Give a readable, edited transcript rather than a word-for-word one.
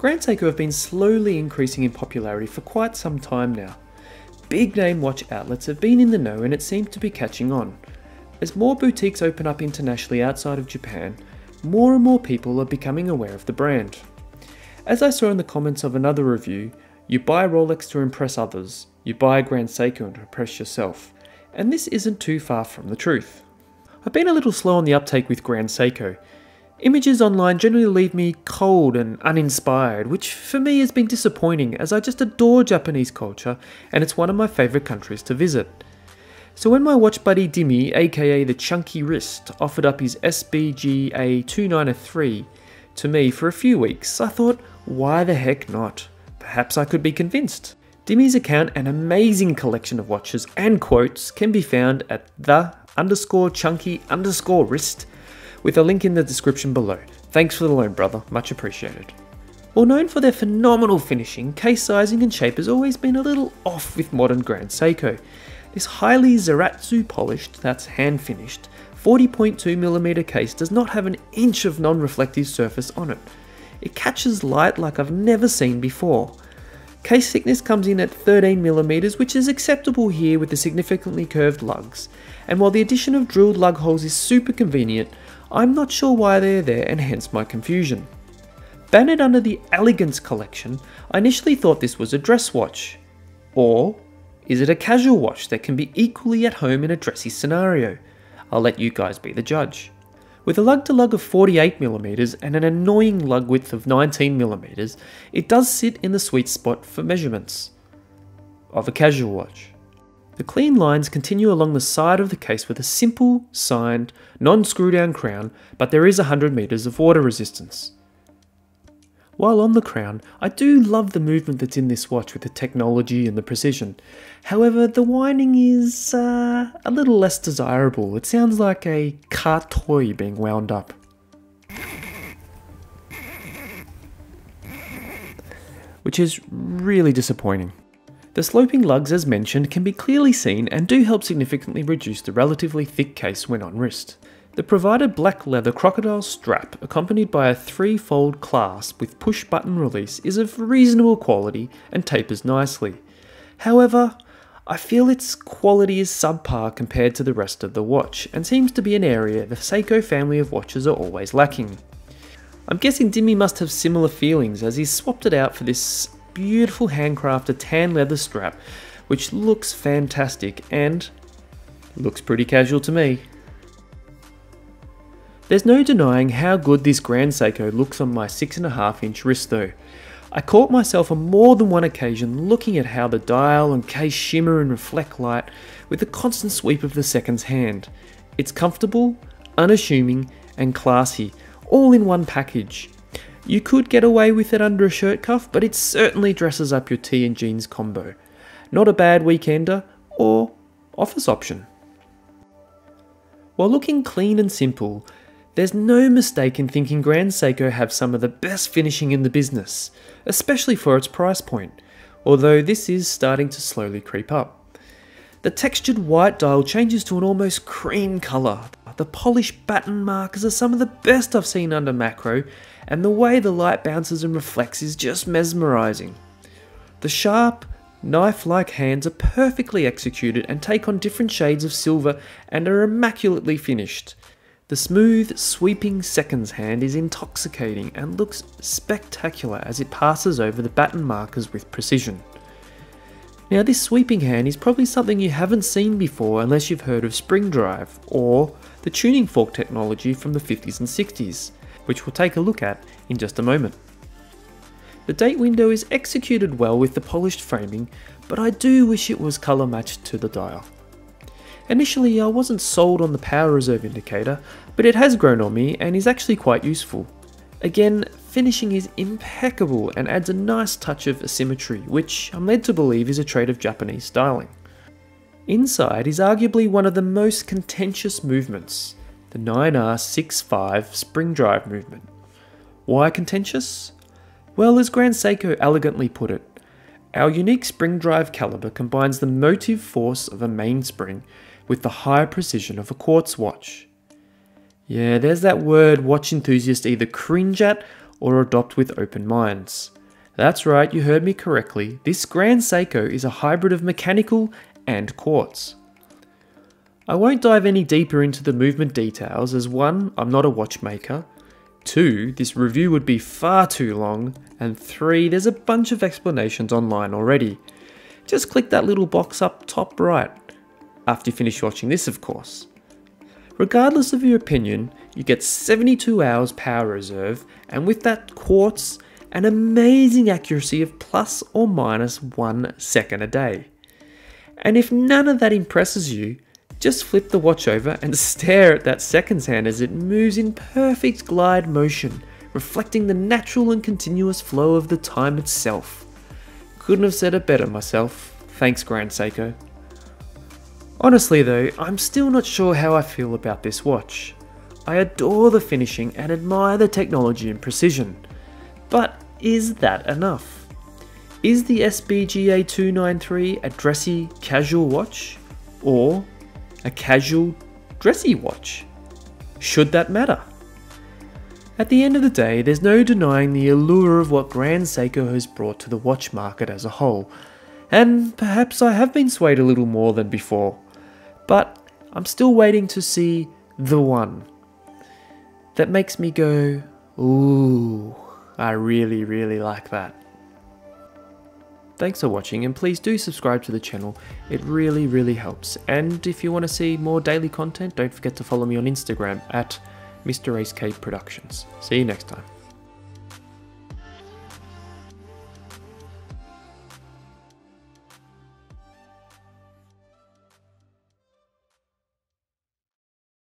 Grand Seiko have been slowly increasing in popularity for quite some time now. Big name watch outlets have been in the know and it seems to be catching on. As more boutiques open up internationally outside of Japan, more and more people are becoming aware of the brand. As I saw in the comments of another review, you buy Rolex to impress others, you buy a Grand Seiko to impress yourself, and this isn't too far from the truth. I've been a little slow on the uptake with Grand Seiko. Images online generally leave me cold and uninspired, which for me has been disappointing as I just adore Japanese culture and it's one of my favourite countries to visit. So when my watch buddy Dimi, aka the Chunky Wrist, offered up his SBGA293 to me for a few weeks, I thought, why the heck not? Perhaps I could be convinced. Dimi's account and amazing collection of watches and quotes can be found at the_chunky_wrist with a link in the description below. Thanks for the loan, brother, much appreciated. Well known for their phenomenal finishing, case sizing and shape has always been a little off with modern Grand Seiko. This highly Zaratsu polished, that's hand finished, 40.2mm case does not have an inch of non-reflective surface on it. It catches light like I've never seen before. Case thickness comes in at 13mm, which is acceptable here with the significantly curved lugs, and while the addition of drilled lug holes is super convenient, I'm not sure why they're there and hence my confusion. Bannered under the Elegance collection, I initially thought this was a dress watch. Or is it a casual watch that can be equally at home in a dressy scenario? I'll let you guys be the judge. With a lug-to-lug of 48mm and an annoying lug width of 19mm, it does sit in the sweet spot for measurements of a casual watch. The clean lines continue along the side of the case with a simple, signed, non-screw-down crown, but there is 100 meters of water resistance. While on the crown, I do love the movement that's in this watch with the technology and the precision. However, the winding is a little less desirable. It sounds like a car toy being wound up. Which is really disappointing. The sloping lugs, as mentioned, can be clearly seen and do help significantly reduce the relatively thick case when on wrist. The provided black leather crocodile strap, accompanied by a 3-fold clasp with push-button release, is of reasonable quality and tapers nicely. However, I feel its quality is subpar compared to the rest of the watch, and seems to be an area the Seiko family of watches are always lacking. I'm guessing Dimi must have similar feelings as he's swapped it out for this beautiful handcrafted tan leather strap, which looks fantastic and looks pretty casual to me. There's no denying how good this Grand Seiko looks on my 6.5-inch wrist though. I caught myself on more than one occasion looking at how the dial and case shimmer and reflect light with the constant sweep of the seconds hand. It's comfortable, unassuming and classy, all in one package. You could get away with it under a shirt cuff, but it certainly dresses up your tee and jeans combo. Not a bad weekender or office option. While looking clean and simple, there's no mistake in thinking Grand Seiko have some of the best finishing in the business, especially for its price point, although this is starting to slowly creep up. The textured white dial changes to an almost cream colour. The polished baton markers are some of the best I've seen under macro, and the way the light bounces and reflects is just mesmerising. The sharp, knife-like hands are perfectly executed and take on different shades of silver and are immaculately finished. The smooth, sweeping seconds hand is intoxicating and looks spectacular as it passes over the baton markers with precision. Now this sweeping hand is probably something you haven't seen before unless you've heard of spring drive or the tuning fork technology from the 50s and 60s, which we'll take a look at in just a moment. The date window is executed well with the polished framing, but I do wish it was colour matched to the dial. Initially I wasn't sold on the power reserve indicator, but it has grown on me and is actually quite useful. Again, finishing is impeccable and adds a nice touch of asymmetry, which I'm led to believe is a trait of Japanese styling. Inside is arguably one of the most contentious movements, the 9R65 spring drive movement. Why contentious? Well, as Grand Seiko elegantly put it, our unique spring drive caliber combines the motive force of a mainspring with the high precision of a quartz watch. Yeah, there's that word watch enthusiasts either cringe at or adopt with open minds. That's right, you heard me correctly. This Grand Seiko is a hybrid of mechanical and quartz. I won't dive any deeper into the movement details as 1, I'm not a watchmaker, 2, this review would be far too long, and 3, there's a bunch of explanations online already. Just click that little box up top right, after you finish watching this of course. Regardless of your opinion, you get 72 hours power reserve, and with that quartz, an amazing accuracy of plus or minus 1 second a day. And if none of that impresses you, just flip the watch over and stare at that seconds hand as it moves in perfect glide motion, reflecting the natural and continuous flow of the time itself. Couldn't have said it better myself. Thanks, Grand Seiko. Honestly though, I'm still not sure how I feel about this watch. I adore the finishing and admire the technology and precision. But is that enough? Is the SBGA293 a dressy casual watch? Or a casual dressy watch? Should that matter? At the end of the day, there's no denying the allure of what Grand Seiko has brought to the watch market as a whole, and perhaps I have been swayed a little more than before, but I'm still waiting to see the one that makes me go, ooh, I really, really like that. Thanks for watching, and please do subscribe to the channel, it really, really helps. And if you want to see more daily content, don't forget to follow me on Instagram at Mr. Ace K Productions. See you next time.